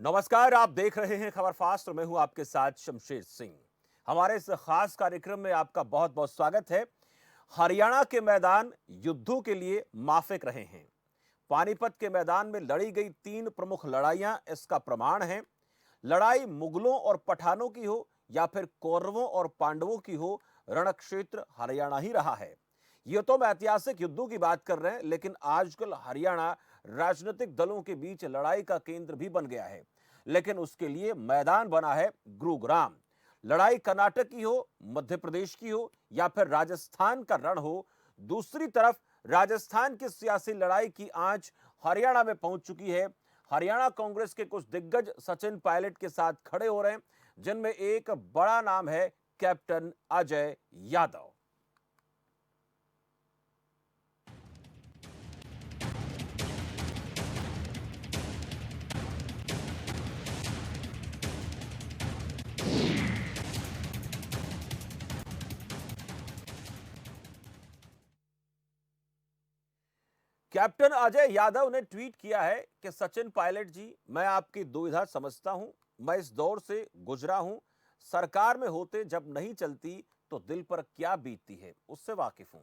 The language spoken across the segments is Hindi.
नमस्कार, आप देख रहे हैं खबर फास्ट और मैं हूं आपके साथ शमशेर सिंह। हमारे इस खास कार्यक्रम में आपका बहुत बहुत स्वागत है। हरियाणा के मैदान युद्धों के लिए माफिक रहे हैं। पानीपत के मैदान में लड़ी गई 3 प्रमुख लड़ाइयां इसका प्रमाण हैं। लड़ाई मुगलों और पठानों की हो या फिर कौरवों और पांडवों की हो, रणक्षेत्र हरियाणा ही रहा है। ये तो हम ऐतिहासिक युद्धों की बात कर रहे हैं, लेकिन आजकल हरियाणा राजनीतिक दलों के बीच लड़ाई का केंद्र भी बन गया है। लेकिन उसके लिए मैदान बना है गुरुग्राम। लड़ाई कर्नाटक की हो, मध्य प्रदेश की हो या फिर राजस्थान का रण हो, दूसरी तरफ राजस्थान की सियासी लड़ाई की आंच हरियाणा में पहुंच चुकी है। हरियाणा कांग्रेस के कुछ दिग्गज सचिन पायलट के साथ खड़े हो रहे हैं, जिनमें एक बड़ा नाम है कैप्टन अजय यादव। कैप्टन अजय यादव ने ट्वीट किया है कि सचिन पायलट जी, मैं आपकी दुविधा समझता हूं। मैं इस दौर से गुजरा हूं। सरकार में होते जब नहीं चलती तो दिल पर क्या बीतती है, उससे वाकिफ हूं।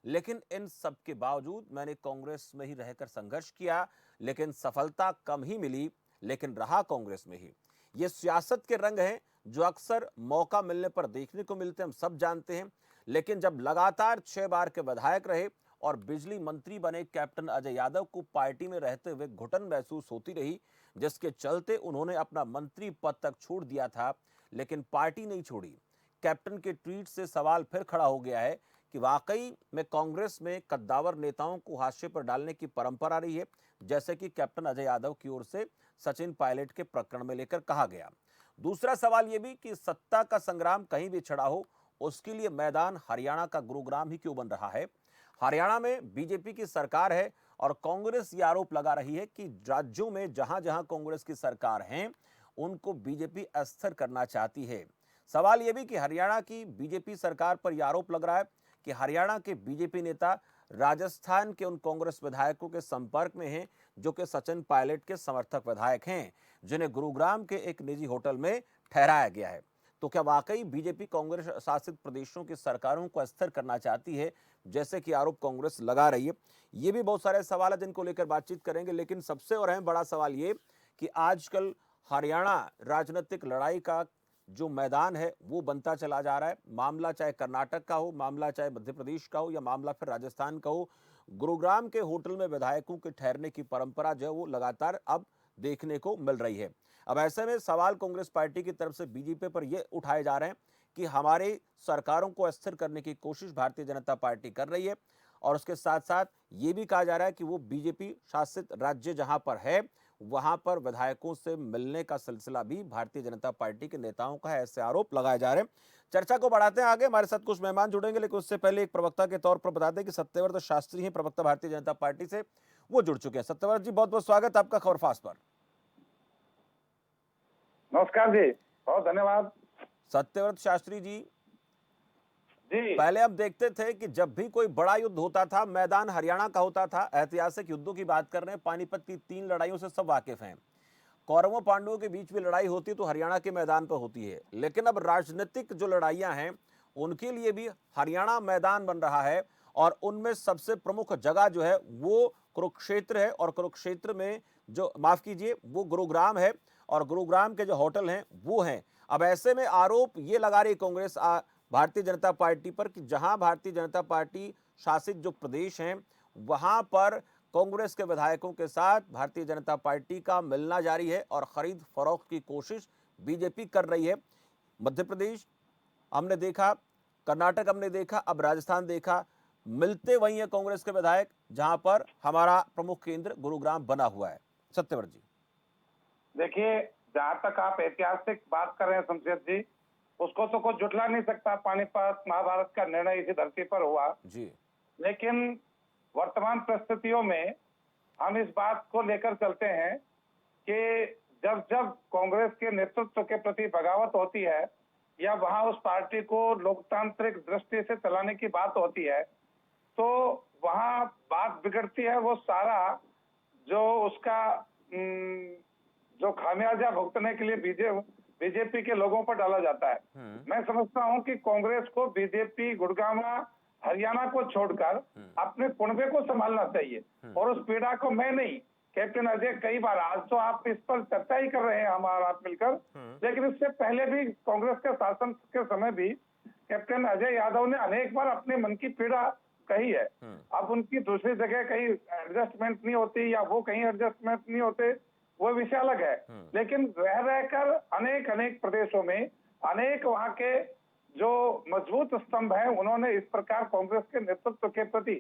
लेकिन इन सब के बावजूद मैंने कांग्रेस में ही रहकर संघर्ष किया, लेकिन सफलता कम ही मिली, लेकिन रहा कांग्रेस में ही। ये सियासत के रंग हैं जो अक्सर मौका मिलने पर देखने को मिलते हैं, हम सब जानते हैं। लेकिन जब लगातार 6 बार के विधायक रहे और बिजली मंत्री बने कैप्टन अजय यादव को पार्टी में रहते हुए घुटन महसूस होती रही, जिसके चलते उन्होंने अपना मंत्री पद तक छोड़ दिया था, लेकिन पार्टी नहीं छोड़ी। कैप्टन के ट्वीट से सवाल फिर खड़ा हो गया है कि वाकई में कांग्रेस में कद्दावर नेताओं को हाशिए पर डालने की परंपरा रही है, जैसे कि कैप्टन अजय यादव की ओर से सचिन पायलट के प्रकरण में लेकर कहा गया। दूसरा सवाल यह भी कि सत्ता का संग्राम कहीं भी छिड़ा हो, उसके लिए मैदान हरियाणा का गुरुग्राम ही क्यों बन रहा है। हरियाणा में बीजेपी की सरकार है और कांग्रेस ये आरोप लगा रही है कि राज्यों में जहां जहां कांग्रेस की सरकार है, उनको बीजेपी अस्थिर करना चाहती है। सवाल यह भी कि हरियाणा की बीजेपी सरकार पर यह आरोप लग रहा है कि हरियाणा के बीजेपी नेता राजस्थान के उन कांग्रेस विधायकों के संपर्क में हैं जो कि सचिन पायलट के समर्थक विधायक हैं, जिन्हें गुरुग्राम के एक निजी होटल में ठहराया गया है। तो क्या वाकई बीजेपी कांग्रेस शासित प्रदेशों की सरकारों को अस्थिर करना चाहती है, जैसे कि आरोप कांग्रेस लगा रही है। ये भी बहुत सारे सवाल है जिनको लेकर बातचीत करेंगे, लेकिन सबसे और अहम बड़ा सवाल ये कि आजकल हरियाणा राजनीतिक लड़ाई का जो मैदान है वो बनता चला जा रहा है। मामला चाहे कर्नाटक का हो, मामला चाहे मध्य प्रदेश का हो या मामला फिर राजस्थान का हो, गुरुग्राम के होटल में विधायकों के ठहरने की परंपरा जो है वो लगातार अब देखने को मिल रही है। अब ऐसे में सवाल कांग्रेस पार्टी की तरफ से बीजेपी पर यह उठाए जा रहे हैं कि हमारे सरकारों को अस्थिर करने की कोशिश भारतीय जनता पार्टी कर रही है, और उसके साथ साथ ये भी कहा जा रहा है कि वो बीजेपी शासित राज्य जहां पर है वहां पर विधायकों से मिलने का सिलसिला भी भारतीय जनता पार्टी के नेताओं का है, ऐसे आरोप लगाए जा रहे हैं। चर्चा को बढ़ाते हैं आगे, हमारे साथ कुछ मेहमान जुड़ेंगे, लेकिन उससे पहले एक प्रवक्ता के तौर पर बता दें कि सत्यव्रत शास्त्री हैं, प्रवक्ता भारतीय जनता पार्टी से, वो जुड़ चुके हैं। सत्यव्रत जी, बहुत बहुत स्वागत आपका खबर फास्ट पर। नमस्कार जी, बहुत धन्यवाद। सत्यव्रत शास्त्री जी, जी, पहले हम देखते थे कि जब भी कोई बड़ा युद्ध होता था, मैदान हरियाणा का होता था। ऐतिहासिक युद्धों की बात कर रहे हैं, पानीपत की 3 लड़ाइयों से सब वाकिफ हैं। कौरवों पांडवों के बीच में लड़ाई होती है तो हरियाणा के मैदान पर होती है, लेकिन अब राजनीतिक जो लड़ाइयां हैं उनके लिए भी हरियाणा मैदान बन रहा है, और उनमें सबसे प्रमुख जगह जो है वो कुरुक्षेत्र है, और कुरुक्षेत्र में जो, माफ कीजिए, वो गुरुग्राम है, और गुरुग्राम के जो होटल हैं वो हैं। अब ऐसे में आरोप ये लगा रही कांग्रेस भारतीय जनता पार्टी पर कि जहां भारतीय जनता पार्टी शासित जो प्रदेश हैं वहां पर कांग्रेस के विधायकों के साथ भारतीय जनता पार्टी का मिलना जारी है और खरीद फरोख्त की कोशिश बीजेपी कर रही है। मध्य प्रदेश हमने देखा, कर्नाटक हमने देखा, अब राजस्थान देखा, मिलते वही है कांग्रेस के विधायक जहां पर हमारा प्रमुख केंद्र गुरुग्राम बना हुआ है। सत्यव्रत जी, देखिए, जहाँ तक आप ऐतिहासिक बात कर रहे हैं शमशेर जी, उसको तो कोई जुटला नहीं सकता। पानीपत महाभारत का निर्णय इसी धरती पर हुआ। जी, लेकिन वर्तमान परिस्थितियों में हम इस बात को लेकर चलते हैं कि जब जब कांग्रेस के नेतृत्व के प्रति बगावत होती है या वहां उस पार्टी को लोकतांत्रिक दृष्टि से चलाने की बात होती है, तो वहां बात बिगड़ती है। वो सारा जो उसका जो जो खामियाजा भुगतने के लिए बीजेपी के लोगों पर डाला जाता है। मैं समझता हूं कि कांग्रेस को बीजेपी गुड़गांव हरियाणा को छोड़कर अपने कुनबे को संभालना चाहिए, और उस पीड़ा को मैं नहीं, कैप्टन अजय कई बार, आज तो आप इस पर चर्चा ही कर रहे हैं हमारा आप मिलकर, लेकिन इससे पहले भी कांग्रेस के शासन के समय भी कैप्टन अजय यादव ने अनेक बार अपने मन की पीड़ा कही है। अब उनकी दूसरी जगह कहीं एडजस्टमेंट नहीं होती या वो कहीं एडजस्टमेंट नहीं होते, वो विषय अलग है। लेकिन रह रहकर अनेक प्रदेशों में अनेक वहां के जो मजबूत स्तंभ हैं, उन्होंने इस प्रकार कांग्रेस के नेतृत्व के प्रति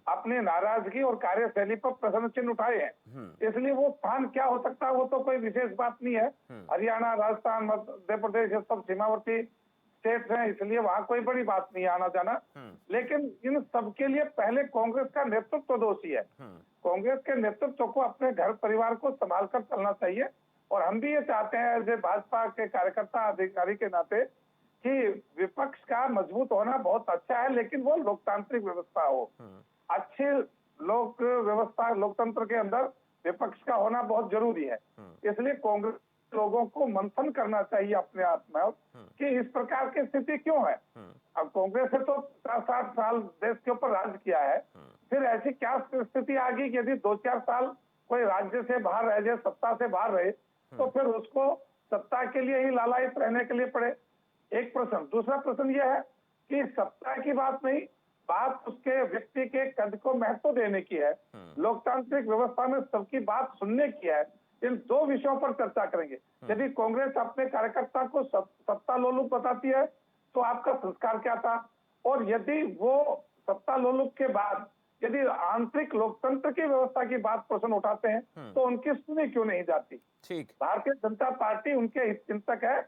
अपनी नाराजगी और कार्यशैली पर प्रश्न चिन्ह उठाए हैं। इसलिए वो स्थान क्या हो सकता है वो तो कोई विशेष बात नहीं है। हरियाणा, राजस्थान, मध्य प्रदेश, ये सब सीमावर्ती स्टेट्स हैं, इसलिए वहां कोई बड़ी बात नहीं आना जाना। लेकिन इन सबके लिए पहले कांग्रेस का नेतृत्व दोषी है। कांग्रेस के नेतृत्व को अपने घर परिवार को संभाल कर चलना चाहिए, और हम भी ये चाहते हैं एज ए भाजपा के कार्यकर्ता अधिकारी के नाते कि विपक्ष का मजबूत होना बहुत अच्छा है, लेकिन वो लोकतांत्रिक व्यवस्था हो। अच्छी लोक व्यवस्था, लोकतंत्र के अंदर विपक्ष का होना बहुत जरूरी है। इसलिए कांग्रेस लोगों को मंथन करना चाहिए अपने आप में कि इस प्रकार की स्थिति क्यों है। अब कांग्रेस ने तो 50-60 साल देश के ऊपर राज किया है, फिर ऐसी क्या स्थिति आ गई कि यदि 2-4 साल कोई राज्य से बाहर रह जाए, सत्ता से बाहर रहे, तो फिर उसको सत्ता के लिए ही लालायित रहने के लिए पड़े। एक प्रश्न। दूसरा प्रश्न यह है कि सत्ता की बात नहीं, बात उसके व्यक्ति के कद को महत्व देने की है, लोकतांत्रिक व्यवस्था में सबकी बात सुनने की है। इन दो विषयों पर चर्चा करेंगे। यदि कांग्रेस अपने कार्यकर्ता को सत्ता लोलुप बताती है तो आपका संस्कार क्या था, और यदि वो सत्ता लोलुप के बाद यदि आंतरिक लोकतंत्र की व्यवस्था की बात प्रश्न उठाते हैं तो उनकी सुनी क्यों नहीं जाती। ठीक। भारतीय जनता पार्टी उनके हित चिंतक है,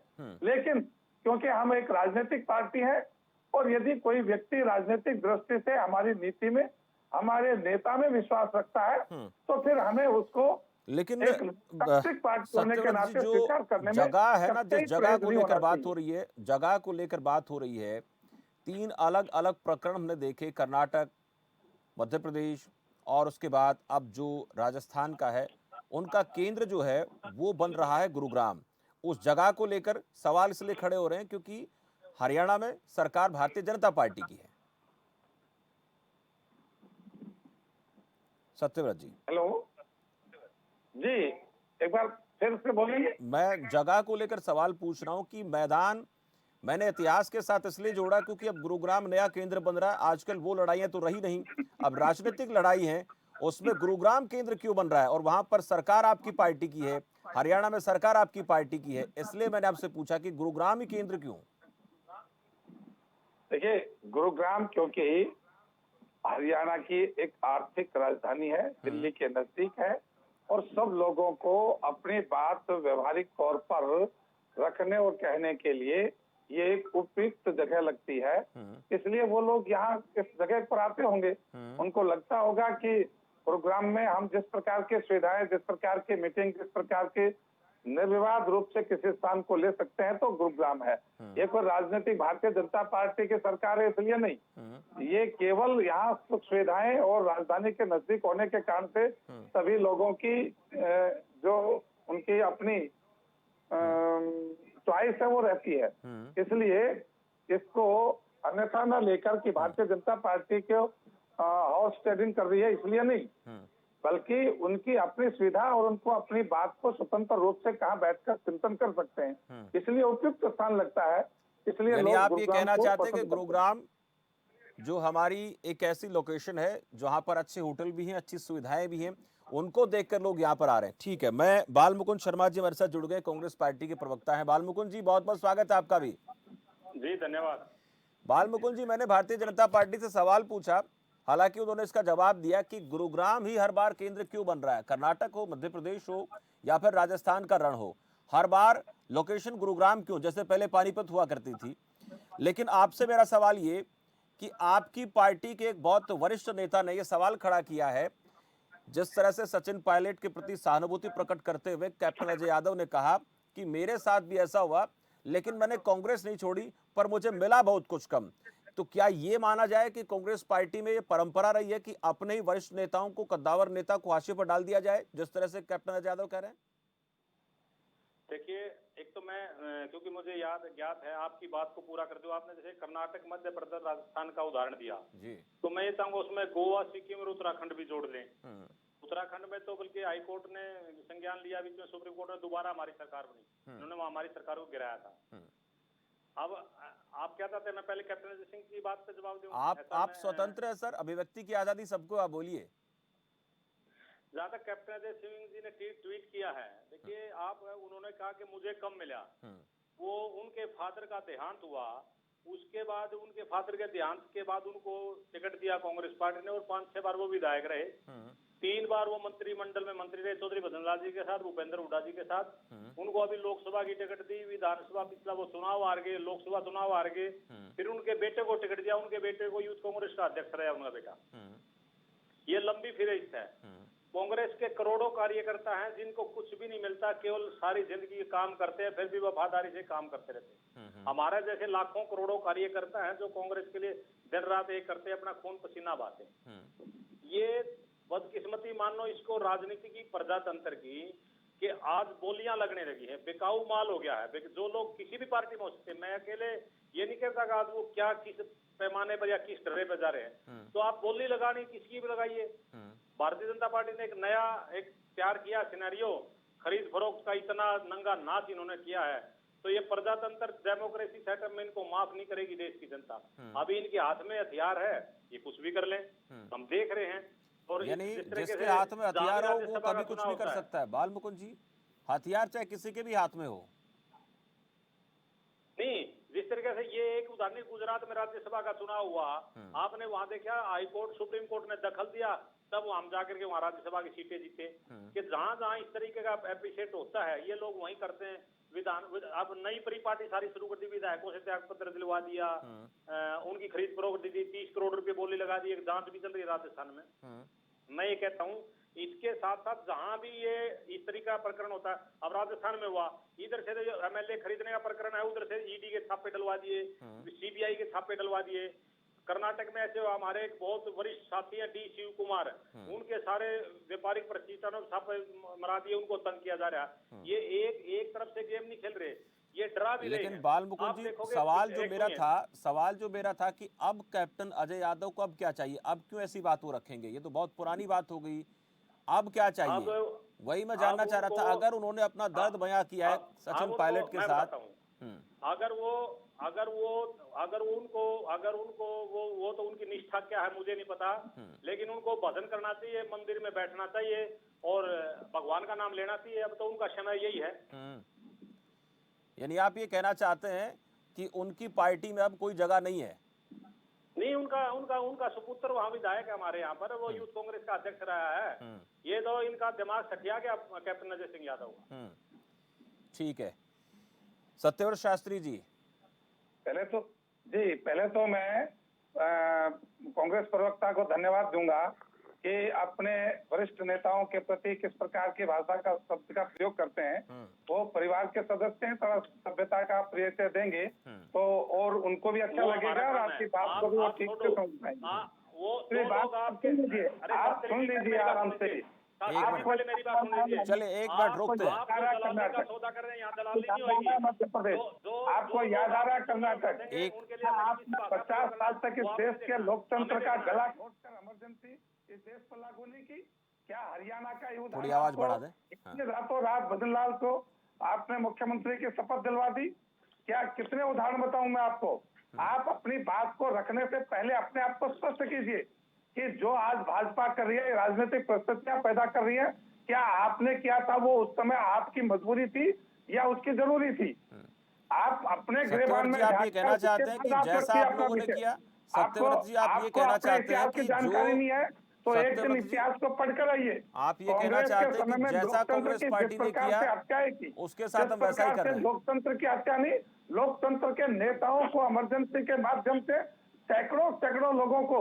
लेकिन क्योंकि हम एक राजनीतिक पार्टी है, और यदि कोई व्यक्ति राजनीतिक दृष्टि से हमारी नीति में, हमारे नेता में विश्वास रखता है, तो फिर हमें उसको लेकिन पार्टी होने के नाते जो स्वीकार करने में जगह है ना, जिस जगह को नहीं लेकर होना बात हो रही है, जगह को लेकर बात हो रही है, 3 अलग अलग प्रकरण हमने देखे, कर्नाटक, मध्य प्रदेश और उसके बाद अब जो राजस्थान का है, उनका केंद्र जो है वो बन रहा है गुरुग्राम। उस जगह को लेकर सवाल इसलिए खड़े हो रहे हैं क्योंकि हरियाणा में सरकार भारतीय जनता पार्टी की है। सत्यव्रत जी। हेलो जी, एक बार फिर से बोलेंगे। मैं जगह को लेकर सवाल पूछ रहा हूं कि मैदान मैंने इतिहास के साथ इसलिए जोड़ा क्योंकि अब गुरुग्राम नया केंद्र बन रहा है। आजकल वो लड़ाइयां तो रही नहीं, अब राजनीतिक लड़ाई है, उसमें गुरुग्राम केंद्र क्यों बन रहा है, और वहां पर सरकार आपकी पार्टी की है, हरियाणा में सरकार आपकी पार्टी की है, इसलिए मैंने आपसे पूछा कि गुरुग्राम ही केंद्र क्यों। देखिए, गुरुग्राम क्योंकि हरियाणा की एक आर्थिक राजधानी है, दिल्ली के नजदीक है, और सब लोगों को अपनी बात व्यवहारिक तौर पर रखने और कहने के लिए ये एक उपयुक्त जगह लगती है। इसलिए वो लोग यहाँ इस जगह पर आते होंगे। उनको लगता होगा कि गुरुग्राम में हम जिस प्रकार के सुविधाएं, जिस प्रकार की मीटिंग, जिस प्रकार के निर्विवाद रूप से किसी स्थान को ले सकते हैं तो गुरुग्राम है। ये कोई राजनीतिक भारतीय जनता पार्टी की सरकार है इसलिए नहीं, ये केवल यहाँ सुख सुविधाएं और राजधानी के नजदीक होने के कारण से सभी लोगों की जो उनकी अपनी चॉइस है वो रहती है। इसलिए इसको अन्यथा न लेकर कि भारतीय जनता पार्टी के हॉर्स ट्रेडिंग कर रही है इसलिए नहीं, बल्कि उनकी अपनी सुविधा और उनको अपनी बात को स्वतंत्र रूप से कहाँ बैठकर चिंतन कर सकते हैं, इसलिए उपयुक्त स्थान लगता है। इसलिए यानी लोग आप ये कहना चाहते हैं कि पसंद करते हैं। गुरुग्राम जो हमारी एक ऐसी लोकेशन है जहां पर अच्छे होटल भी हैं, अच्छी सुविधाएं भी हैं, उनको देखकर लोग यहाँ पर आ रहे हैं। ठीक है, मैं बाल मुकुंद शर्मा जी हमारे साथ जुड़ गए, कांग्रेस पार्टी के प्रवक्ता हैं। बाल मुकुंद जी, बहुत बहुत स्वागत है आपका भी। जी धन्यवाद। बाल मुकुंद जी, मैंने भारतीय जनता पार्टी से सवाल पूछा, हालांकि उन्होंने इसका जवाब दिया कि गुरुग्राम ही हर बार केंद्र क्यों बन रहा है, कर्नाटक हो, मध्य प्रदेश हो या फिर राजस्थान का रण हो, हर बार लोकेशन गुरुग्राम क्यों, जैसे पहले पानीपत हुआ करती थी। लेकिन आपसे मेरा सवाल ये कि आपकी पार्टी के एक बहुत वरिष्ठ नेता ने यह सवाल खड़ा किया है, जिस तरह से सचिन पायलट के प्रति सहानुभूति प्रकट करते हुए कैप्टन अजय यादव ने कहा कि मेरे साथ भी ऐसा हुआ, लेकिन मैंने कांग्रेस नहीं छोड़ी, पर मुझे मिला बहुत कुछ कम। तो क्या ये माना जाए कि कांग्रेस पार्टी में ये परंपरा रही है कि अपने ही वरिष्ठ नेताओं को, कद्दावर नेता को हाशिए पर डाल दिया जाए, जिस तरह से कैप्टन अजय यादव कह रहे हैं? देखिए, एक तो मैं क्योंकि मुझे ज्ञात है, आपकी बात को पूरा कर दूं। आपने जैसे कर्नाटक, मध्य प्रदेश, राजस्थान का उदाहरण दिया, जी। तो मैं ये चाहूंगा उसमें गोवा, सिक्किम और उत्तराखंड भी जोड़ लें। हम्म। उत्तराखंड में तो बल्कि हाई कोर्ट ने संज्ञान लिया, बीच में सुप्रीम कोर्ट में दोबारा हमारी सरकार बनी, उन्होंने हमारी सरकार को गिराया था। अब आप क्या चाहते हैं, मैं पहले कैप्टन अजय सिंह की बात पे जवाब दूं? आप स्वतंत्र है सर, अभिव्यक्ति की आजादी सबको, आप बोलिए। जहाँ तक कैप्टन अजय सिंह जी ने ट्वीट किया है, देखिए आप, उन्होंने कहा कि मुझे कम मिला। वो उनके फादर का देहांत हुआ, उसके बाद उनके फादर के देहांत के बाद उनको टिकट दिया कांग्रेस पार्टी ने, और 5-6 बार वो विधायक रहे, 3 बार वो मंत्रिमंडल में मंत्री रहे, चौधरी भजनलाल जी के साथ, भूपेंद्र हुड्डा जी के साथ। उनको अभी लोकसभा की टिकट दी, विधानसभा पिछला वो चुनाव हार गए, लोकसभा चुनाव हार गए, फिर उनके बेटे को टिकट दिया, उनके बेटे को यूथ कांग्रेस का अध्यक्ष रहा उनका बेटा। ये लंबी फहरिस्त है। कांग्रेस के करोड़ों कार्यकर्ता हैं जिनको कुछ भी नहीं मिलता, केवल सारी जिंदगी काम करते हैं, फिर भी वफादारी से काम करते रहते हैं। हमारे जैसे लाखों करोड़ों कार्यकर्ता हैं जो कांग्रेस के लिए दिन रात एक करते, अपना खून पसीना बहाते। ये बदकिस्मती मान लो इसको राजनीति की, प्रजातंत्र की, कि आज बोलियां लगने लगी है, बिकाऊ माल हो गया है। जो लोग किसी भी पार्टी में हो सकते, मैं अकेले ये नहीं कहता कि आज वो क्या किस पैमाने पर या किस ढर्रे पर जा रहे हैं, तो आप बोली लगानी किसी भी लगाइए। भारतीय जनता पार्टी ने एक तैयार किया सिनेरियो, खरीद फरोख्त का इतना नंगा नाच इन्होंने किया है, तो ये प्रजातंत्र डेमोक्रेसी सेटअप में इनको माफ नहीं करेगी देश की जनता। अभी इनके हाथ में हथियार है, ये कुछ भी कर लें, हम देख रहे हैं। और यानी जिसके हाथ में हथियार हो वो कभी कुछ भी कर सकता है। बाल मुकुंद जी, हथियार चाहे किसी के भी हाथ में हो। नहीं, जिस तरीके से ये एक उदाहरण, गुजरात में राज्यसभा का चुनाव हुआ, आपने वहां देखा हाई कोर्ट, सुप्रीम कोर्ट ने दखल दिया, तब हम जाकर के वहां राज्यसभा की सीटें जीते। कि जहां जहां इस तरीके का एप्रिशिएट होता है, ये लोग वहीं करते हैं। अब नई परिपाटी सारी शुरू कर दी, विधायकों से त्याग पत्र दिलवा दिया, उनकी खरीद फरोख्त दी, 30 करोड़ रुपए बोली लगा दी, एक जांच भी चल रही है राजस्थान में। मैं ये कहता हूँ, इसके साथ साथ जहां भी ये इस तरीके का प्रकरण होता है, अब राजस्थान में हुआ, इधर से जो एमएलए खरीदने का प्रकरण है, उधर से ईडी के छापे डलवा दिए, सीबीआई के छापे डलवा दिए। कर्नाटक में ऐसे हमारे एक बहुत वरिष्ठ साथी है डी शिव कुमार, उनके सारे व्यापारिक प्रतिष्ठानों में छापे मरा दिए, उनको तंग किया जा रहा है। ये एक तरफ से गेम नहीं खेल रहे, ये डरा भी रहे हैं। लेकिन बाल मुकुंद जी, सवाल जो मेरा था कि अब कैप्टन अजय यादव को अब क्या चाहिए? अब क्यों ऐसी बात वो रखेंगे? ये तो बहुत पुरानी बात हो गई, अब क्या चाहिए? वही मैं जानना चाह रहा था। अगर उन्होंने अपना दर्द बयां किया है सचिन पायलट के साथ, अगर उनको वो तो उनकी निष्ठा क्या है मुझे नहीं पता, लेकिन उनको भजन करना चाहिए, मंदिर में बैठना चाहिए और भगवान का नाम लेना चाहिए। अब तो उनका समय यही है। यानी आप ये कहना चाहते हैं कि उनकी पार्टी में अब कोई जगह नहीं है? नहीं, उनका सुपुत्र वहां विधायक है हमारे यहाँ पर, वो यूथ कांग्रेस का अध्यक्ष रहा है। ये तो इनका दिमाग सठिया गया कैप्टन अजय सिंह यादव का। ठीक है, सत्यव्रत शास्त्री जी। पहले तो मैं कांग्रेस प्रवक्ता को धन्यवाद दूंगा कि अपने वरिष्ठ नेताओं के प्रति किस प्रकार की भाषा का, शब्द का प्रयोग करते हैं। वो परिवार के सदस्य हैं, थोड़ा सभ्यता का परिचय देंगे तो और उनको भी अच्छा लगेगा और आपकी बात को भी वो ठीक से समझ पाएंगे। बात सुन लीजिए, आप सुन लीजिए आराम से। चले एक मिनट रुकते हैं। मध्य प्रदेश, आपको याद आ रहा है कर्नाटक, 50 साल तक इस देश के लोकतंत्र का गला घोटकर इमरजेंसी इस देश पर लागू नहीं की। क्या हरियाणा का युद्ध, थोड़ी आवाज बढ़ा दे। रातों रात भजनलाल को आपने मुख्यमंत्री की शपथ दिलवा दी? क्या कितने उदाहरण बताऊं मैं आपको? आप अपनी बात को रखने से पहले अपने आप को स्पष्ट कीजिए कि जो आज भाजपा कर रही है, राजनीतिक परिस्थितियां पैदा कर रही है, क्या आपने किया था वो उस समय आपकी मजबूरी थी या उसकी जरूरी थी? आप अपने गिरबान में आप ये कहना चाहते हैं कि जैसा आप लोगों ने किया, सत्यव्रत जी आप ये कहना चाहते हैं कि जानकारी नहीं है तो एक दिन इतिहास को पढ़कर आइए। आप ये कहना चाहते हैं कि जैसा कांग्रेस पार्टी ने किया उसके साथ हम वैसा ही कर रहे हैं। लोकतंत्र की हत्या नहीं, लोकतंत्र के नेताओं को इमरजेंसी के माध्यम से सैकड़ों लोगों को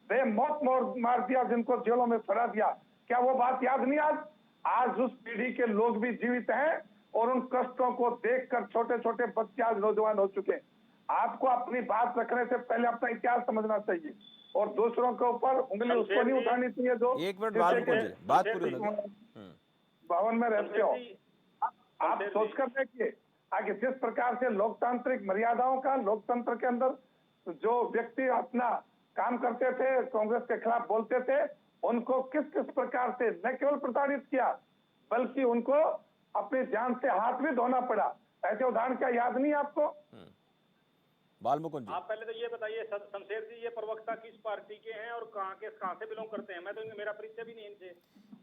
बेमौत मार दिया, जिनको जेलों में सड़ा दिया। क्या वो बात याद नहीं? आज उस पीढ़ी के लोग भी जीवित हैं और उन कष्टों को देखकर छोटे छोटे बच्चे आज नौजवान हो चुके हैं। आपको अपनी बात रखने से पहले अपना इतिहास समझना चाहिए और दूसरों के ऊपर उंगली उसको नहीं उठानी चाहिए जो एक मिनट बात पूरी भवन में रहते हो। आप सोचकर देखिए आगे जिस प्रकार से लोकतांत्रिक मर्यादाओं का लोकतंत्र के अंदर जो व्यक्ति अपना काम करते थे, कांग्रेस के खिलाफ बोलते थे, उनको किस किस प्रकार से न केवल प्रताड़ित किया बल्कि उनको अपनी जान से हाथ भी धोना पड़ा। ऐसे उदाहरण क्या याद नहीं आपको? बालमुकुंद जी, आप पहले तो ये बताइए शमशेर जी, ये प्रवक्ता किस पार्टी के हैं और कहाँ से बिलोंग करते हैं? मैं तो मेरा परिचय भी नहीं इनसे।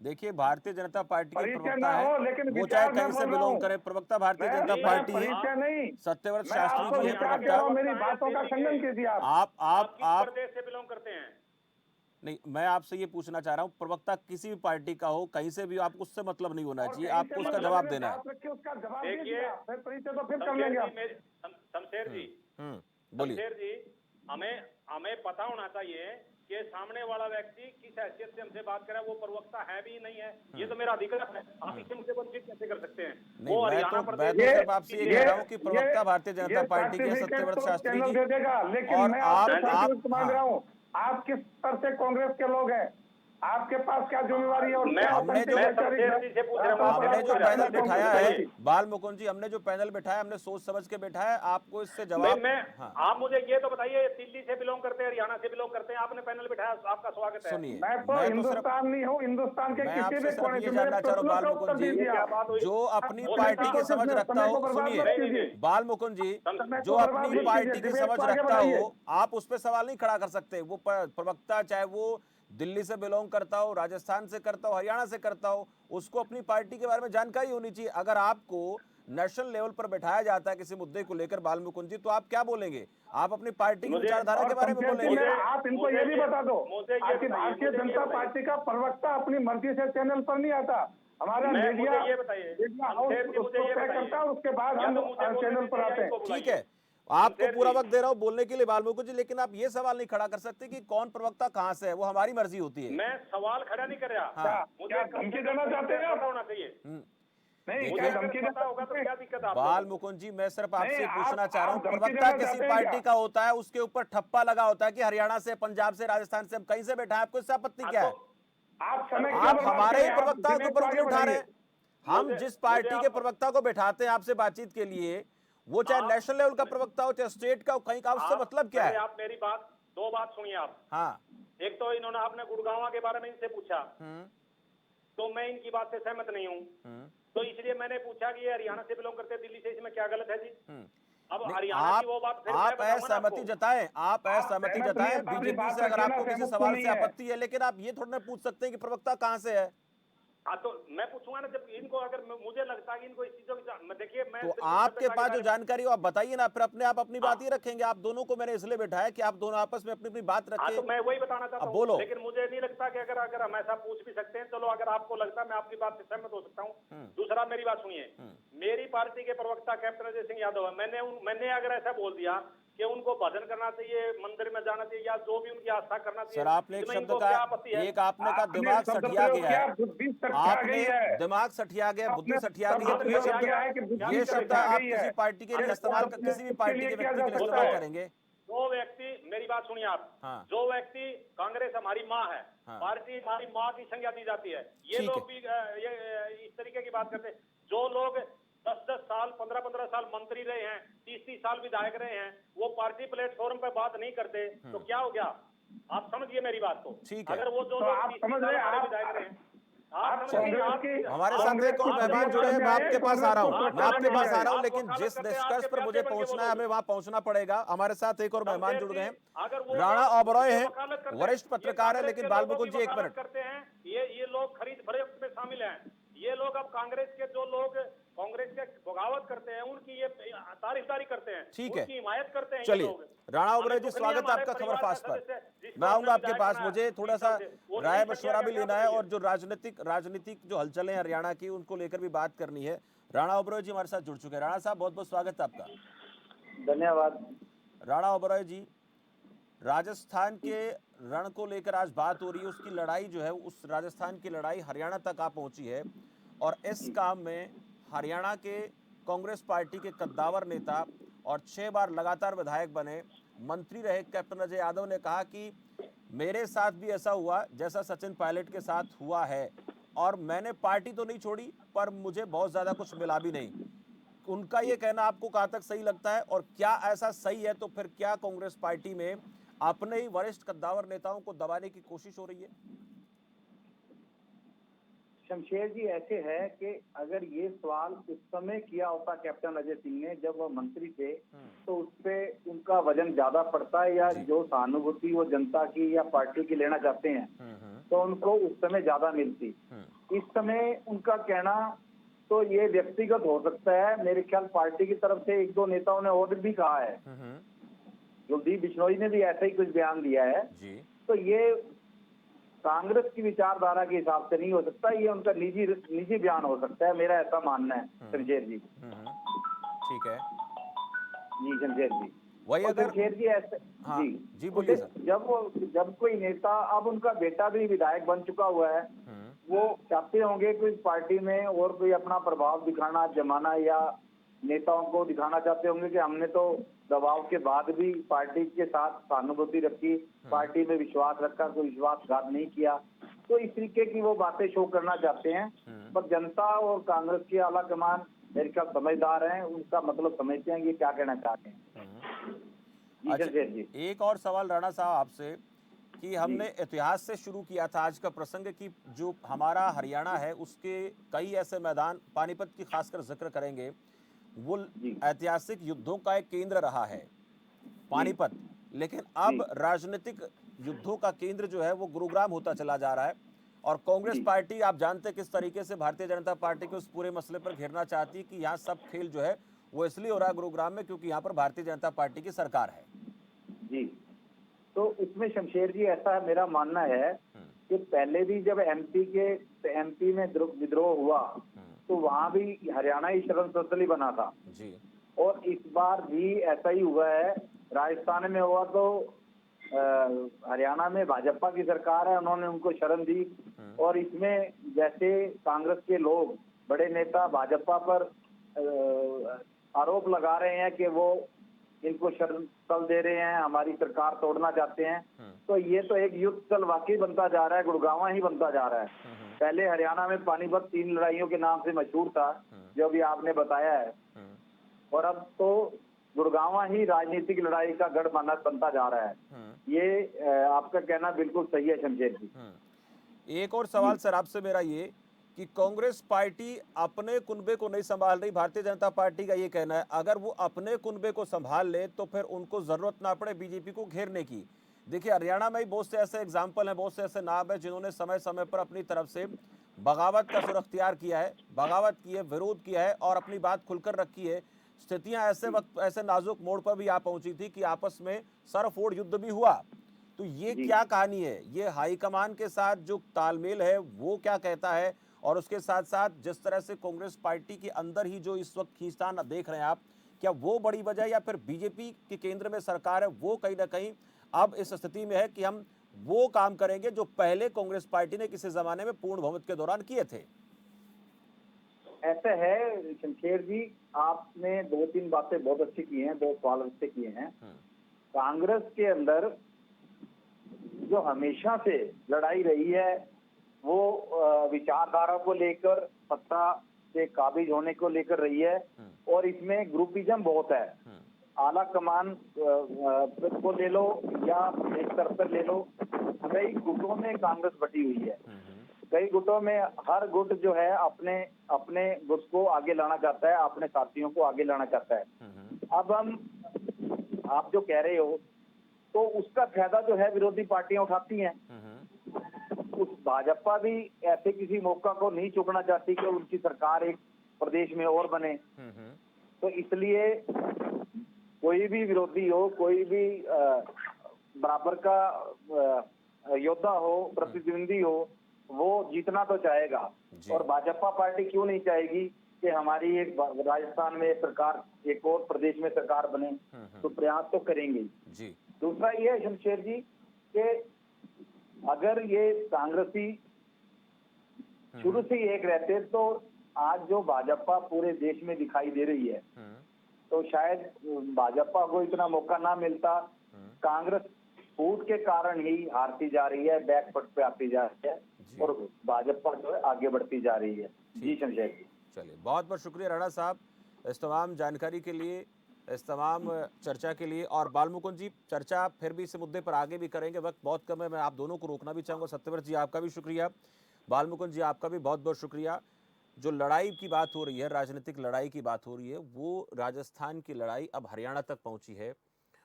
देखिए भारतीय जनता पार्टी के परिचय प्रवक्ता ना है, हो, लेकिन वो विचार चाहे मैं कहीं से बोल रहा बिलोंग हूं। करे, प्रवक्ता भारतीय जनता मैं पार्टी है। परिचय नहीं, सत्यव्रत मैं शास्त्री आपको जी है विचार दे प्रवक्ता। रहा हूं, मेरी बातों का खंडन कीजिए आप। आप किस आप प्रदेश से बिलोंग करते हैं? नहीं, मैं आपसे ये पूछना चाह रहा हूँ, प्रवक्ता किसी भी पार्टी का हो, कहीं से भी, आपको उससे मतलब नहीं होना चाहिए, आपको उसका जवाब देना है। उसका जवाब देखिए, दीजिए, फिर परिचय तो फिर कर लेंगे आप। शमशेर जी, बोलिए। शमशेर जी, हमें पता होना चाहिए कि सामने वाला व्यक्ति किस हैसियत से हमसे बात कर रहा है, वो प्रवक्ता है भी नहीं है। ये तो मेरा अधिकार है, आप इससे मुझे वंचित कैसे कर सकते हैं? नहीं, वो मैं हरियाणा तो प्रदेश सिर्फ आपसे ये कह रहा हूँ कि प्रवक्ता भारतीय जनता पार्टी के सत्यव्रत शास्त्री चैनल जी, दे देगा, लेकिन और मैं आप आपसे मांग रहा हाँ, हूँ, आप किस स्तर से कांग्रेस के लोग हैं? आपके पास क्या जिम्मेवारी है? और मैं क्या हमने जो शमशेर जी से पूछ रहा हूँ, हमने जो पैनल बिठाया है, बताइए। बालमुकुंद जी, हमने जो पैनल बिठाया, हमने सोच समझ के बिठाया है, आपको इससे मैं जवाब। मैं हाँ, आप मुझे ये तो बताइए, दिल्ली से बिलोंग करते हैं, हरियाणा से बिलोंग करते हैं, आपने पैनल बिठाया, आपका स्वागत है। सुनिए, मैं तो सिर्फ हिंदुस्तान नहीं हूँ, हिंदुस्तान के मैं किसी आपसे भी सिर्फ कोने ये से मेरे जानना चाह रहा हूँ, प्रश्नों का बालमुकुंद उत्तर जी, दीजिए क्या आप। बात हुई? जो अपनी वो पार्टी की को समझ किसने रखता समय हो, को बर्बाद सुनिए मत कीजिए। बालमुकुंद जी, समय जो को बर्बाद अपनी मत पार्टी कीजिए, की डिबेट समझ को आगे रखता बढ़ाइए। हो, आप उस पर सवाल नहीं खड़ा कर सकते। वो प्रवक्ता चाहे वो दिल्ली से बिलोंग करता हो, राजस्थान से करता हो, हरियाणा से करता हो, उसको अपनी पार्टी के बारे में जानकारी होनी चाहिए। अगर आपको नेशनल लेवल पर बैठाया जाता है किसी मुद्दे को लेकर बालमुकुंद जी, तो आप क्या बोलेंगे? आप अपनी पार्टी की विचारधारा के बारे में बोलेंगे। आप इनको ये भी बता दो, आपकी भारतीय जनता पार्टी का प्रवक्ता अपनी मर्जी से चैनल पर नहीं आता, हमारा मीडिया मुझे ये बताइए, उसको तय करता है, उसके बाद हम चैनल पर आते हैं। ठीक है, आपको पूरा वक्त दे रहा हूं बोलने के लिए बालमुकुंद जी, लेकिन आप ये सवाल नहीं खड़ा कर सकते कि कौन प्रवक्ता कहां से है, वो हमारी मर्जी होती है। मैं सवाल खड़ा नहीं कर रहा। हाँ। क्या धमकी देना चाहते हैं आप? होना चाहिए। नहीं, मुझे क्या अगर धमकी पता होगा तो क्या दिक्कत है आपको? बालमुकुंद जी, मैं सिर्फ आपसे नहीं, पूछना चाह रहा हूँ, आप धमकी प्रवक्ता देना किसी चाहते हैं पार्टी क्या? का होता है, उसके ऊपर ठप्पा लगा होता है कि हरियाणा से, पंजाब से, राजस्थान से, कहीं से बैठा है, आपको इससे आपत्ति क्या है? आप समय आप हमारे ही प्रवक्ता के ऊपर उंगली उठा रहे हैं। हम जिस पार्टी के प्रवक्ता को बैठाते हैं आपसे बातचीत के लिए, वो चाहे नेशनल लेवल का प्रवक्ता हो, चाहे स्टेट का हो, कहीं का, उससे मतलब क्या है? आप मेरी बात, दो बात सुनिए आप। हाँ, एक तो इन्होंने आपने गुड़गांव के बारे में इनसे पूछा, तो मैं इनकी बात से सहमत नहीं हूँ, तो इसलिए मैंने पूछा कि ये हरियाणा से बिलोंग करते हैं, दिल्ली से, इसमें क्या गलत है जी? अब हरियाणा की वो बात फिर आप असहमति जताएं, आप असहमति जताएं बीजेपी से, अगर आपको किसी सवाल से आपत्ति है, लेकिन आप ये थोड़ा ना पूछ सकते हैं कि प्रवक्ता कहां से है। हाँ, तो मैं पूछूंगा ना, जब इनको अगर मुझे लगता है कि इनको इस चीजों की देखिए, मैं तो आपके पास जो जानकारी हो आप बताइए ना, फिर अपने आप अपनी बात ही रखेंगे। आप दोनों को मैंने इसलिए बैठाया कि आप दोनों आपस में अपनी अपनी बात रखें। तो मैं वही बताना चाहता हूँ, बोलो। लेकिन मुझे नहीं लगता कि अगर हम ऐसा पूछ भी सकते हैं, चलो अगर आपको लगता है, मैं आपकी बात से सहमत हो सकता हूँ। दूसरा, मेरी बात सुनिए, मेरी पार्टी के प्रवक्ता कैप्टन अजय सिंह यादव है, मैंने अगर ऐसा बोल दिया कि उनको भजन करना चाहिए, मंदिर में जाना चाहिए, या जो भी उनकी आस्था करना चाहिए, सर आपने एक शब्द का, एक आपने का दिमाग सठिया गया है, आपने दिमाग सठिया गया, बुद्धि सठिया गई है, तो ये शब्द आप किसी पार्टी के लिए इस्तेमाल, किसी भी पार्टी के व्यक्ति के लिए इस्तेमाल करेंगे? जो व्यक्ति, मेरी बात सुनिए आप, हाँ। जो व्यक्ति, कांग्रेस हमारी माँ है, हाँ। पार्टी हमारी माँ की संज्ञा दी जाती है, ये लोग भी ये इस तरीके की बात करते हैं। जो लोग 10-10 साल, 15-15 साल मंत्री रहे हैं, 30-30 साल विधायक रहे हैं, वो पार्टी प्लेटफॉर्म पे बात नहीं करते, तो क्या हो गया? आप समझिए मेरी बात को। ठीक है। अगर वो जो लोग 30 साल हमारे विधायक रहे हैं, हमारे साथ एक और मेहमान जुड़े हैं, मैं आपके पास आ रहा हूँ, मैं आपके पास आ रहा हूँ, लेकिन जिस निष्कर्ष पर मुझे पहुंचना है, हमें वहां पहुंचना पड़ेगा। हमारे साथ एक और मेहमान जुड़ गए हैं, राणा ओबरॉय हैं, वरिष्ठ पत्रकार है। लेकिन बालमुकुंद जी, एक मिनट, करते हैं, ये लोग खरीद फरोख्त में शामिल हैं। ये लोग अब कांग्रेस के जो लोग कांग्रेस के बगावत करते हैं, उनकी ये तारीफदारी करते हैं, ठीक है, उनकी हिमायत करते हैं। चलिए राणा ओबरॉय जी, स्वागत है आपका खबर फास्ट पर। मैं आऊंगा आपके पास, मुझे थोड़ा सा राय मशवरा भी लेना है, और जो राजनीतिक जो हलचलें हरियाणा की, उनको लेकर भी बात करनी है। राणा ओबरॉय जी हमारे साथ जुड़ चुके हैं। राणा साहब, बहुत बहुत स्वागत है आपका। धन्यवाद। राणा ओबरॉय जी, राजस्थान के रण को लेकर आज बात हो रही है, उसकी लड़ाई जो है, उस राजस्थान की लड़ाई हरियाणा तक आ पहुंची है, और इस काम में हरियाणा के कांग्रेस पार्टी के कद्दावर नेता और 6 बार लगातार विधायक बने, मंत्री रहे कैप्टन अजय यादव ने कहा कि मेरे साथ भी ऐसा हुआ जैसा सचिन पायलट के साथ हुआ है। और मैंने पार्टी तो नहीं छोड़ी, पर मुझे बहुत ज्यादा कुछ मिला भी नहीं। उनका ये कहना आपको कहां तक सही लगता है, और क्या ऐसा सही है तो फिर क्या कांग्रेस पार्टी में अपने ही वरिष्ठ कद्दावर नेताओं को दबाने की कोशिश हो रही है? शमशेर जी, ऐसे है कि अगर ये सवाल उस समय किया होता कैप्टन अजय सिंह ने जब वो मंत्री थे, तो उस पे उनका वजन ज्यादा पड़ता है, या जी। जो सहानुभूति वो जनता की या पार्टी की लेना चाहते हैं तो उनको उस समय ज्यादा मिलती। इस समय उनका कहना तो ये व्यक्तिगत हो सकता है, मेरे ख्याल पार्टी की तरफ से एक दो नेताओं ने और भी कहा है, कुलदीप बिश्नोई ने भी ऐसा ही कुछ बयान दिया है। जी। तो ये कांग्रेस की विचारधारा के हिसाब से नहीं हो सकता, ये उनका निजी बयान हो सकता है, मेरा ऐसा मानना है शमशेर जी। ठीक है जी शमशेर जी, वही और अगर शमशेर जी ऐसे हाँ, जी जी बोलिए सर। जब कोई नेता, अब उनका बेटा भी विधायक बन चुका हुआ है, वो चाहते होंगे कोई पार्टी में और कोई अपना प्रभाव दिखाना, जमाना, या नेताओं को दिखाना चाहते होंगे कि हमने तो दबाव के बाद भी पार्टी के साथ सहानुभूति रखी, पार्टी में विश्वास रखा, कोई विश्वासघात नहीं किया। तो इस तरीके की वो बातें शो करना चाहते हैं, पर जनता और कांग्रेस की आला कमान मेरे ख्याल समझदार हैं, उनका मतलब समझते हैं कि क्या कहना चाहते हैं। जी अच्छा, शमशेर जी। एक और सवाल राणा साहब आपसे, कि हमने इतिहास से शुरू किया था आज का प्रसंग कि जो हमारा हरियाणा है उसके कई ऐसे मैदान, पानीपत की खासकर जिक्र करेंगे, वो जी ऐतिहासिक युद्धों का एक केंद्र रहा है पानीपत। लेकिन जी अब राजनीतिक युद्धों का केंद्र जो है वो गुरुग्राम होता चला जा रहा है, और कांग्रेस जी पार्टी आप जानते हैं किस तरीके से भारतीय जनता पार्टी के उस पूरे मसले पर घेरना चाहती है कि यहाँ सब खेल जो है वो इसलिए हो रहा है गुरुग्राम में क्योंकि यहाँ पर भारतीय जनता पार्टी की सरकार है। जी। तो इसमें शमशेर जी ऐसा मेरा मानना है कि पहले भी जब एमपी में विद्रोह हुआ तो वहां भी हरियाणा ही शरण स्थली बना था, जी। और इस बार भी ऐसा ही हुआ है। राजस्थान में हुआ तो हरियाणा में भाजपा की सरकार है, उन्होंने उनको शरण दी, और इसमें जैसे कांग्रेस के लोग, बड़े नेता भाजपा पर आरोप लगा रहे हैं कि वो इनको शरण स्थल दे रहे हैं, हमारी सरकार तोड़ना चाहते हैं, तो ये तो एक युद्ध स्थल वाकई बनता जा रहा है, गुड़गांव ही बनता जा रहा है। पहले हरियाणा में पानीपत 3 लड़ाइयों के नाम से मशहूर था, जो भी आपने बताया है, और अब तो गुड़गांव ही राजनीतिक लड़ाई का गढ़ बनता जा रहा है। ये आपका कहना बिल्कुल सही है शमशेर जी। एक और सवाल सर आपसे मेरा ये, कि कांग्रेस पार्टी अपने कुनबे को नहीं संभाल रही, भारतीय जनता पार्टी का ये कहना है अगर वो अपने कुनबे को संभाल ले तो फिर उनको जरूरत ना पड़े बीजेपी को घेरने की। देखिए हरियाणा में ही बहुत से ऐसे एग्जाम्पल हैं, बहुत से ऐसे नाम हैं जिन्होंने समय समय पर अपनी तरफ से बगावत का सुर अख्तियार किया है, बगावत की है, विरोध किया है और अपनी बात खुलकर रखी है। स्थितियां ऐसे वक्त, ऐसे नाजुक मोड़ पर भी आ पहुंची थी कि आपस में सरफोड़ युद्ध भी हुआ। तो ये क्या कहानी है, ये हाईकमान के साथ जो तालमेल है वो क्या कहता है, और उसके साथ साथ जिस तरह से कांग्रेस पार्टी के अंदर ही जो इस वक्त खींचतान देख रहे हैं आप, क्या वो बड़ी वजह, या फिर बीजेपी के केंद्र में सरकार है वो कहीं ना कहीं अब इस स्थिति में है कि हम वो काम करेंगे जो पहले कांग्रेस पार्टी ने किसी जमाने में पूर्ण बहुमत के दौरान किए थे? ऐसा है शमशेर जी, आपने 2-3 बातें बहुत अच्छी की हैं, 2 सवाल अच्छे किए हैं। कांग्रेस के अंदर जो हमेशा से लड़ाई रही है वो विचारधारा को लेकर, सत्ता से काबिज होने को लेकर रही है, और इसमें ग्रुपिज्म बहुत है। आला कमान को ले लो या एक तरफ से ले लो, कई गुटों में कांग्रेस बटी हुई है। कई गुटों में हर गुट जो है अपने अपने गुट को आगे लाना चाहता है, अपने साथियों को आगे लाना चाहता है। अब आप जो कह रहे हो तो उसका फायदा जो है विरोधी पार्टियां उठाती हैं। उस भाजपा भी ऐसे किसी मौका को नहीं चुकना चाहती कि उनकी सरकार एक प्रदेश में और बने। तो इसलिए कोई भी विरोधी हो, कोई भी बराबर का योद्धा हो, प्रतिद्वंदी हो, वो जीतना तो चाहेगा। और भाजपा पार्टी क्यों नहीं चाहेगी कि हमारी एक राजस्थान में सरकार, एक और प्रदेश में सरकार बने, तो प्रयास तो करेंगे जी। दूसरा ये है शमशेर जी कि अगर ये कांग्रेसी शुरू से ही एक रहते तो आज जो भाजपा पूरे देश में दिखाई दे रही है तो शायद भाजपा को इतना मौका ना मिलता। कांग्रेस फूट के कारण ही हारती जा रही है, बैकफुट पे आती जा रही है। और भाजपा जो है आगे बढ़ती जा रही है। जी शमशेर जी, चलिए, बहुत बहुत शुक्रिया राणा साहब इस तमाम जानकारी के लिए, इस तमाम चर्चा के लिए। और बालमुकुंद जी, चर्चा फिर भी इस मुद्दे पर आगे भी करेंगे, वक्त बहुत कम है, मैं आप दोनों को रोकना भी चाहूँगा। सत्यव्रत जी आपका भी शुक्रिया, बालमुकुंद जी आपका भी बहुत बहुत शुक्रिया। जो लड़ाई की बात हो रही है, राजनीतिक लड़ाई की बात हो रही है, वो राजस्थान की लड़ाई अब हरियाणा तक पहुंची है।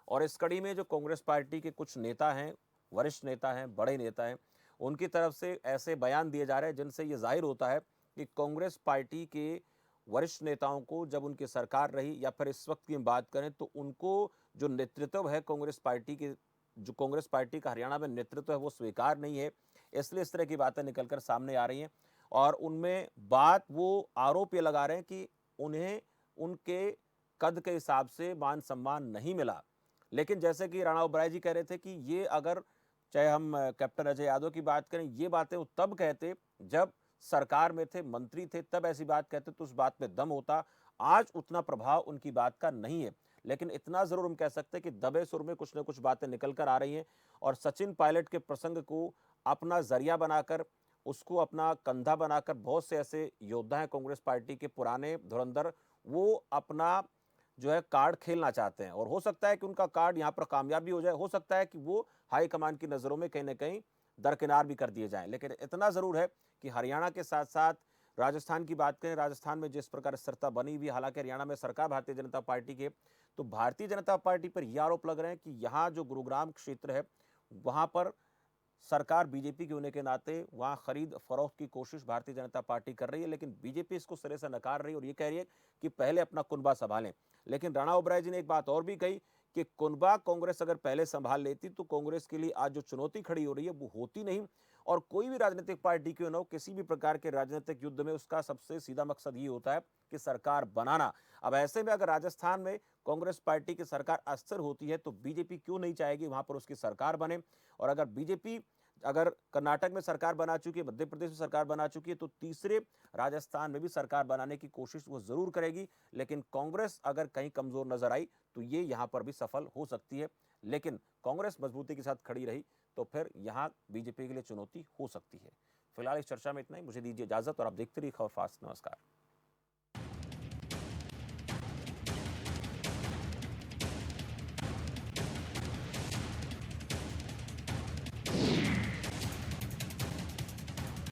और इस कड़ी में जो कांग्रेस पार्टी के कुछ नेता हैं, वरिष्ठ नेता हैं, बड़े नेता हैं, उनकी तरफ से ऐसे बयान दिए जा रहे हैं जिनसे ये जाहिर होता है कि कांग्रेस पार्टी के वरिष्ठ नेताओं को, जब उनकी सरकार रही या फिर इस वक्त की हम बात करें, तो उनको जो नेतृत्व है कांग्रेस पार्टी के, जो कांग्रेस पार्टी का हरियाणा में नेतृत्व है, वो स्वीकार नहीं है। इसलिए इस तरह की बातें निकलकर सामने आ रही हैं। और उनमें बात, वो आरोप ये लगा रहे हैं कि उन्हें उनके कद के हिसाब से मान सम्मान नहीं मिला। लेकिन जैसे कि राणा ओबराय जी कह रहे थे कि ये अगर, चाहे हम कैप्टन अजय यादव की बात करें, ये बातें वो तब कहते जब सरकार में थे, मंत्री थे, तब ऐसी बात कहते तो उस बात में दम होता। आज उतना प्रभाव उनकी बात का नहीं है। लेकिन इतना जरूर हम कह सकते हैं कि दबे सुर में कुछ न कुछ बातें निकल कर आ रही हैं। और सचिन पायलट के प्रसंग को अपना जरिया बनाकर, उसको अपना कंधा बनाकर, बहुत से ऐसे योद्धा हैं कांग्रेस पार्टी के पुराने धुरंधर, वो अपना जो है कार्ड खेलना चाहते हैं। और हो सकता है कि उनका कार्ड यहाँ पर कामयाब भी हो जाए, हो सकता है कि वो हाईकमान की नज़रों में कहीं ना कहीं दरकिनार भी कर दिए जाएं। लेकिन इतना ज़रूर है कि हरियाणा के साथ साथ राजस्थान की बात करें, राजस्थान में जिस प्रकार स्थिरता बनी हुई, हालांकि हरियाणा में सरकार भारतीय जनता पार्टी के, तो भारतीय जनता पार्टी पर यह आरोप लग रहे हैं कि यहाँ जो गुरुग्राम क्षेत्र है, वहाँ पर सरकार बीजेपी के होने के नाते वहां खरीद फरोख्त की कोशिश भारतीय जनता पार्टी कर रही है। लेकिन बीजेपी इसको सिरे से नकार रही है और ये कह रही है कि पहले अपना कुनबा संभालें। लेकिन राणा ओबराय जी ने एक बात और भी कही कि कुनबा कांग्रेस अगर पहले संभाल लेती तो कांग्रेस के लिए आज जो चुनौती खड़ी हो रही है वो होती नहीं। और कोई भी राजनीतिक पार्टी क्यों न हो, किसी भी प्रकार के राजनीतिक युद्ध में उसका सबसे सीधा मकसद ये होता है कि सरकार बनाना। अब ऐसे में अगर राजस्थान में कांग्रेस पार्टी की सरकार अस्थिर होती है तो बीजेपी क्यों नहीं चाहेगी वहां पर उसकी सरकार बने। और अगर बीजेपी अगर कर्नाटक में सरकार बना चुकी है, मध्य प्रदेश में सरकार बना चुकी है, तो तीसरे राजस्थान में भी सरकार बनाने की कोशिश वो जरूर करेगी। लेकिन कांग्रेस अगर कहीं कमजोर नजर आई तो ये यहां पर भी सफल हो सकती है। लेकिन कांग्रेस मजबूती के साथ खड़ी रही तो फिर यहां बीजेपी के लिए चुनौती हो सकती है। फिलहाल इस चर्चा में इतना ही, मुझे दीजिए इजाजत और आप देखते रहिए खबर फास्ट। नमस्कार।